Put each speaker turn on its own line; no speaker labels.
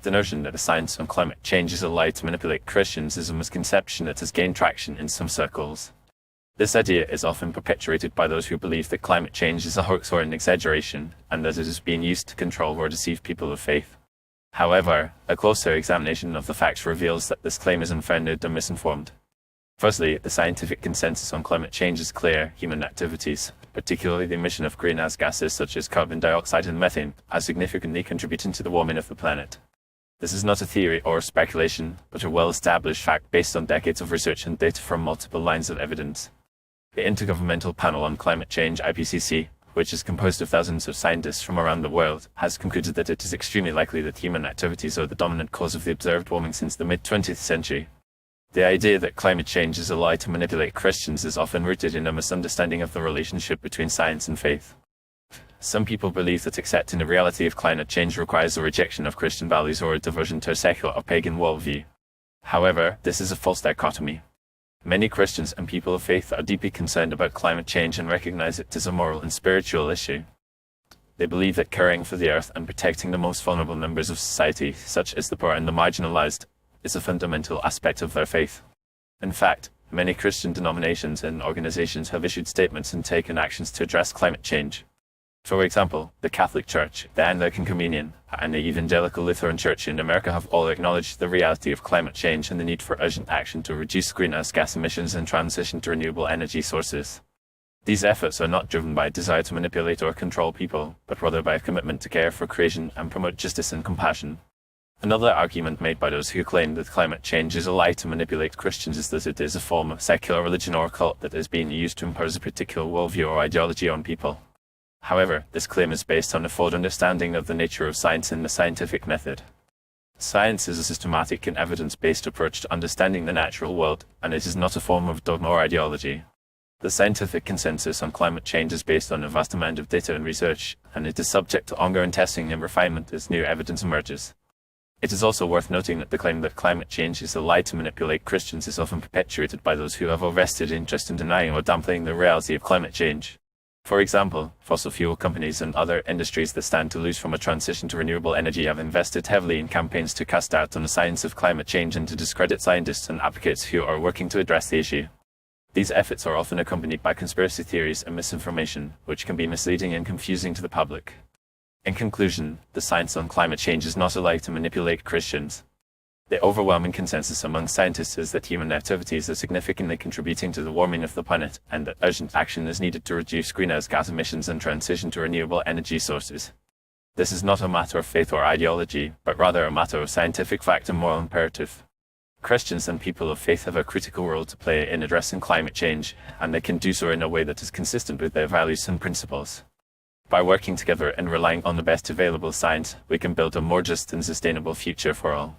The notion that a science on climate change is a lie to manipulate Christians is a misconception that has gained traction in some circles. This idea is often perpetuated by those who believe that climate change is a hoax or an exaggeration, and that it is being used to control or deceive people of faith. However, a closer examination of the facts reveals that this claim is unfounded and misinformed. Firstly, the scientific consensus on climate change is clear. Human activities, particularly the emission of greenhouse gases such as carbon dioxide and methane, are significantly contributing to the warming of the planet. This is not a theory or speculation, but a well-established fact based on decades of research and data from multiple lines of evidence. The Intergovernmental Panel on Climate Change (IPCC), which is composed of thousands of scientists from around the world, has concluded that it is extremely likely that human activities are the dominant cause of the observed warming since the mid-20th century. The idea that climate change is a lie to manipulate Christians is often rooted in a misunderstanding of the relationship between science and faith. Some people believe that accepting the reality of climate change requires a rejection of Christian values or a diversion to a secular or pagan worldview. However, this is a false dichotomy. Many Christians and people of faith are deeply concerned about climate change and recognize it as a moral and spiritual issue. They believe that caring for the earth and protecting the most vulnerable members of society, such as the poor and the marginalized, is a fundamental aspect of their faith. In fact, many Christian denominations and organizations have issued statements and taken actions to address climate change. For example, the Catholic Church, the Anglican Communion, and the Evangelical Lutheran Church in America have all acknowledged the reality of climate change and the need for urgent action to reduce greenhouse gas emissions and transition to renewable energy sources. These efforts are not driven by a desire to manipulate or control people, but rather by a commitment to care for creation and promote justice and compassion. Another argument made by those who claim that climate change is a lie to manipulate Christians is that it is a form of secular religion or cult that is being used to impose a particular worldview or ideology on people. However, this claim is based on a flawed understanding of the nature of science and the scientific method. Science is a systematic and evidence-based approach to understanding the natural world, and it is not a form of dogma or ideology. The scientific consensus on climate change is based on a vast amount of data and research, and it is subject to ongoing testing and refinement as new evidence emerges. It is also worth noting that the claim that climate change is a lie to manipulate Christians is often perpetuated by those who have a vested interest in denying or downplaying the reality of climate change. For example, fossil fuel companies and other industries that stand to lose from a transition to renewable energy have invested heavily in campaigns to cast doubt on the science of climate change and to discredit scientists and advocates who are working to address the issue. These efforts are often accompanied by conspiracy theories and misinformation, which can be misleading and confusing to the public. In conclusion, the science on climate change is not a lie to manipulate Christians. The overwhelming consensus among scientists is that human activities are significantly contributing to the warming of the planet, and that urgent action is needed to reduce greenhouse gas emissions and transition to renewable energy sources. This is not a matter of faith or ideology, but rather a matter of scientific fact and moral imperative. Christians and people of faith have a critical role to play in addressing climate change, and they can do so in a way that is consistent with their values and principles. By working together and relying on the best available science, we can build a more just and sustainable future for all.